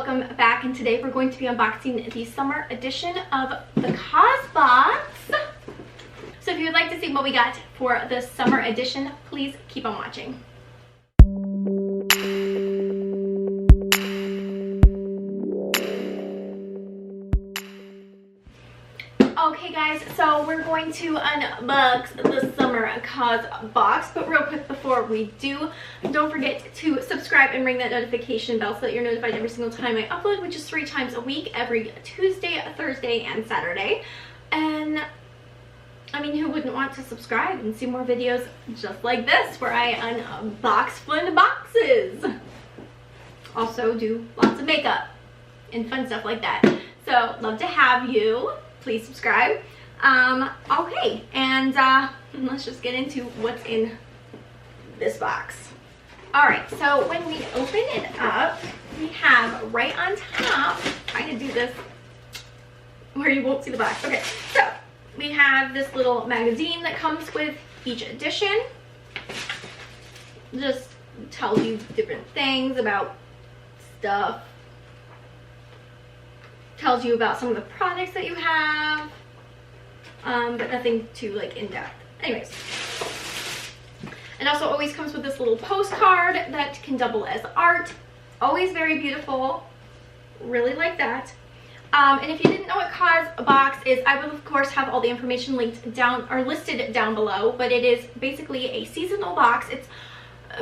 welcome back, and today we're going to be unboxing the summer edition of the Causebox. So if you would like to see what we got for the summer edition, please keep on watching. Okay guys, so we're going to unbox the Summer Causebox, but real quick before we do, don't forget to subscribe and ring that notification bell so that you're notified every single time I upload, which is 3 times a week, every Tuesday, Thursday, and Saturday. And I mean, who wouldn't want to subscribe and see more videos just like this where I unbox fun boxes? Also do lots of makeup and fun stuff like that. So love to have you. Please subscribe. Okay, and let's just get into what's in this box. All right, so when we open it up, we have right on top, trying to do this where you won't see the box. Okay, so we have this little magazine that comes with each edition. Just tells you different things about stuff. Tells you about some of the products that you have, but nothing too like in-depth. Anyways, it also always comes with this little postcard that can double as art. Always very beautiful. Really like that. And if you didn't know what Causebox is, I will of course have all the information linked down or listed down below, but it is basically a seasonal box. It's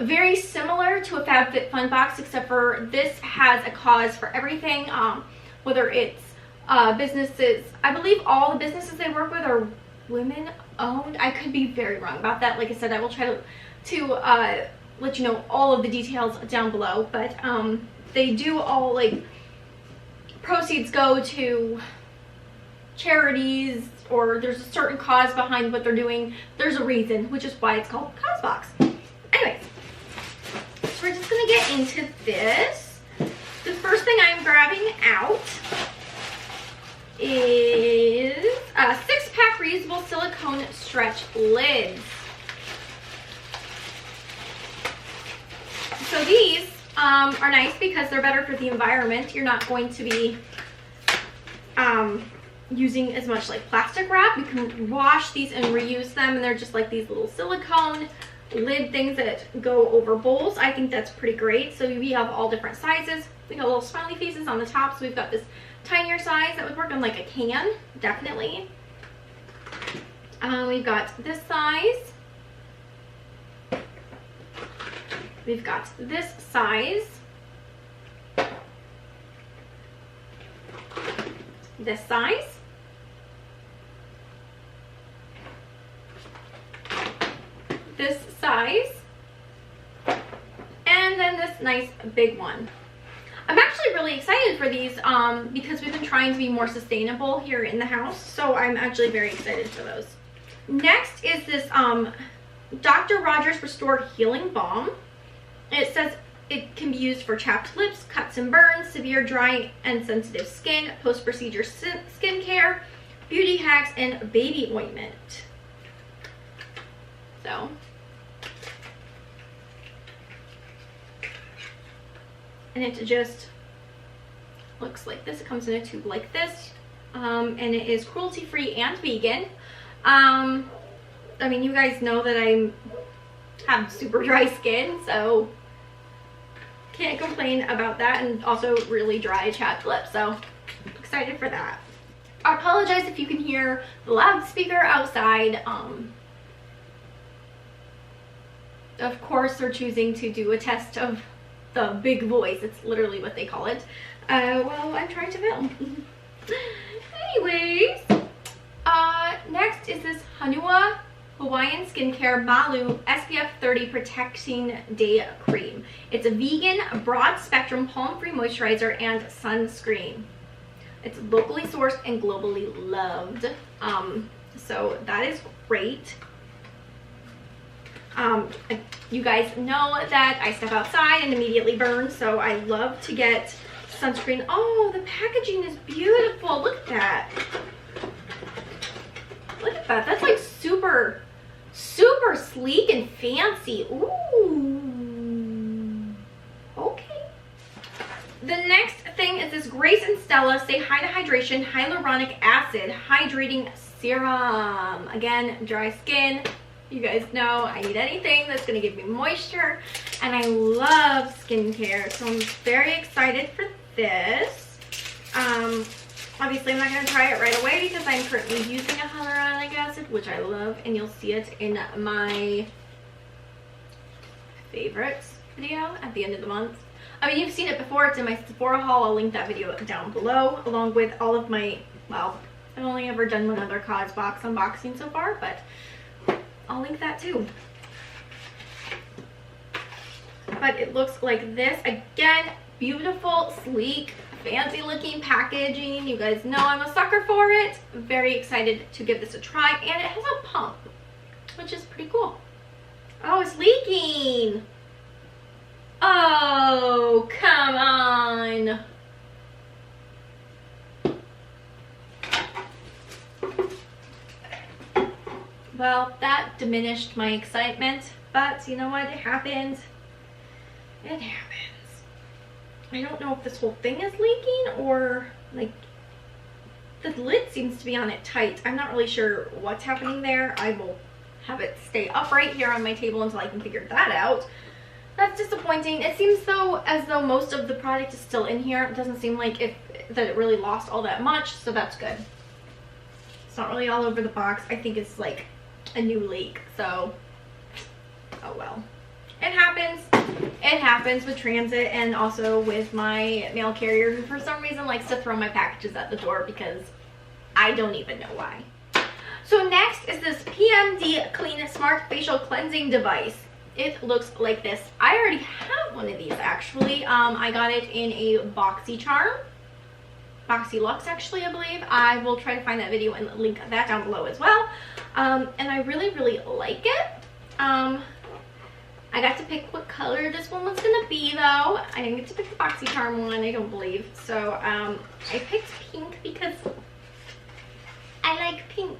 very similar to a FabFitFun box, except for this has a cause for everything. Whether it's businesses, I believe all the businesses they work with are women owned. I could be very wrong about that. Like I said, I will try to let you know all of the details down below, but they do all, like, proceeds go to charities, or there's a certain cause behind what they're doing. There's a reason, which is why it's called Causebox. Anyways, so we're just gonna get into this. The first thing I'm grabbing out is a 6-pack reusable silicone stretch lids. So these are nice because they're better for the environment. You're not going to be using as much like plastic wrap. You can wash these and reuse them, and they're just like these little silicone lid things that go over bowls. I think that's pretty great. So we have all different sizes. We got little smiley faces on the top, so we've got this tinier size that would work on like a can, definitely. We've got this size. We've got this size. This size. This size. And then this nice big one. I'm actually really excited for these because we've been trying to be more sustainable here in the house, so I'm actually very excited for those. Next is this Dr. Rogers Restored Healing Balm. It says it can be used for chapped lips, cuts and burns, severe dry and sensitive skin, post-procedure skin care, beauty hacks, and baby ointment. So and it just looks like this. It comes in a tube like this, and it is cruelty-free and vegan. I mean, you guys know that I have super dry skin, so can't complain about that, and also really dry chapped lips, so excited for that. I apologize if you can hear the loudspeaker outside. Of course, they're choosing to do a test of the big voice. It's literally what they call it. Well, I'm trying to film. Anyways, next is this Haniwa Hawaiian Skincare Malu SPF 30 Protecting Day Cream. It's a vegan, broad spectrum, palm-free moisturizer and sunscreen. It's locally sourced and globally loved. So that is great. You guys know that I step outside and immediately burn, so I love to get sunscreen. Oh, the packaging is beautiful. Look at that. Look at that. That's like super sleek and fancy. Ooh. Okay. The next thing is this Grayson Stella Say Hi to Hydration Hyaluronic Acid Hydrating Serum. Again, dry skin. You guys know I need anything that's going to give me moisture, and I love skincare, so I'm very excited for this. Obviously I'm not going to try it right away because I'm currently using a hyaluronic acid, which I love, and you'll see it in my favorites video at the end of the month. I mean, you've seen it before. It's in my Sephora haul. I'll link that video down below, along with all of my, well, I've only ever done one other Causebox unboxing so far, but I'll link that too. But it looks like this. Again, beautiful, sleek, fancy looking packaging. You guys know I'm a sucker for it. Very excited to give this a try. And it has a pump, which is pretty cool. Oh, it's leaking. Oh, come on. Well, that diminished my excitement, but you know what? It happened. It happens. I don't know if this whole thing is leaking or, like, the lid seems to be on it tight. I'm not really sure what's happening there. I will have it stay upright here on my table until I can figure that out. That's disappointing. It seems though as though most of the product is still in here. It doesn't seem like that it really lost all that much, so that's good. It's not really all over the box. I think it's like a new leak, so oh well. It happens. It happens with transit and also with my mail carrier, who for some reason likes to throw my packages at the door because I don't even know why. So next is this PMD Clean Smart Facial Cleansing Device. It looks like this. I already have one of these actually. I got it in a BoxyCharm. BoxyLux actually, I believe. I will try to find that video and link that down below as well. And I really, really like it. I got to pick what color this one was gonna be though. I didn't get to pick the BoxyCharm one, I don't believe. So I picked pink because I like pink.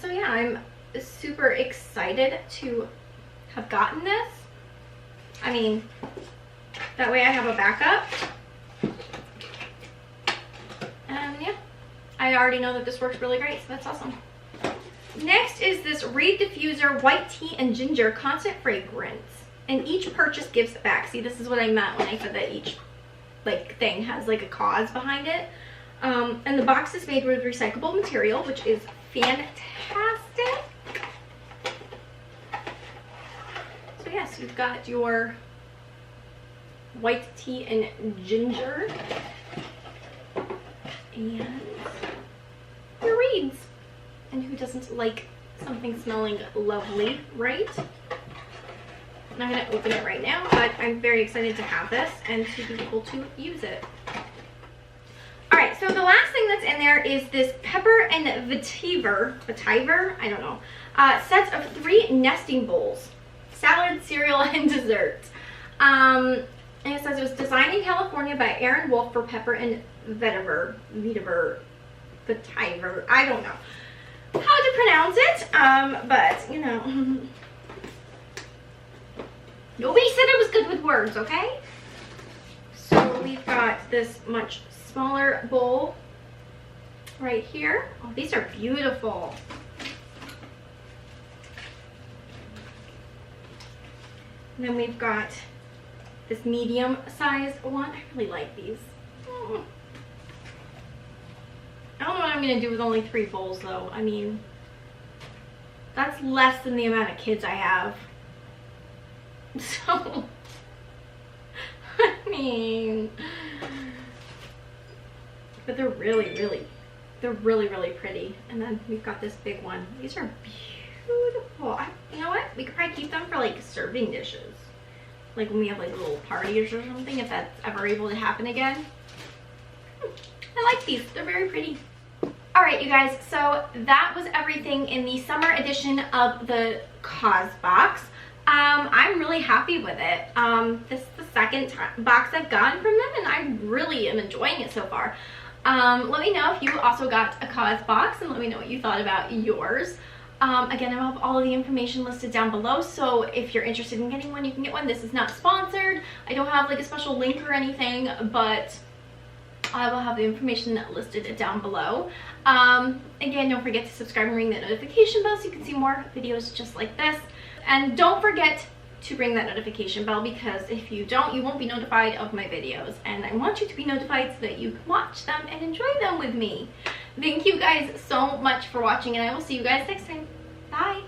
So yeah, I'm super excited to have gotten this. I mean, that way I have a backup. And yeah, I already know that this works really great, so that's awesome. Next is this Reed Diffuser White Tea and Ginger Constant Fragrance. And each purchase gives back. See, this is what I meant when I said that each like thing has like a cause behind it. And the box is made with recyclable material, which is fantastic. So yes, you've got your white tea and ginger and your reeds. And who doesn't like something smelling lovely, right? I'm not going to open it right now, but I'm very excited to have this and to be able to use it. Alright, so the last thing that's in there is this Pepper and Vetiver, I don't know, sets of 3 nesting bowls, salad, cereal, and dessert. And it says it was designed in California by Aaron Wolf for Pepper and Vetiver, I don't know how to pronounce it, but you know, nobody said I was good with words, okay? So we've got this much smaller bowl right here. Oh, these are beautiful. And then we've got this medium sized one. I really like these. I don't know what I'm going to do with only 3 bowls though. I mean, that's less than the amount of kids I have. So, I mean, but they're really, really pretty. And then we've got this big one. These are beautiful. You know what? We could probably keep them for like serving dishes. Like when we have like little parties or something, if that's ever able to happen again. I like these. They're very pretty. Alright, you guys, so that was everything in the summer edition of the Causebox. I'm really happy with it. This is the second box I've gotten from them, and I really am enjoying it so far. Let me know if you also got a Causebox, and let me know what you thought about yours. Again, I have all of the information listed down below, so if you're interested in getting one, you can get one. This is not sponsored. I don't have like a special link or anything, but I will have the information listed down below. Again, don't forget to subscribe and ring that notification bell so you can see more videos just like this. And don't forget to ring that notification bell, because if you don't, you won't be notified of my videos, and I want you to be notified so that you can watch them and enjoy them with me. Thank you guys so much for watching, and I will see you guys next time. Bye!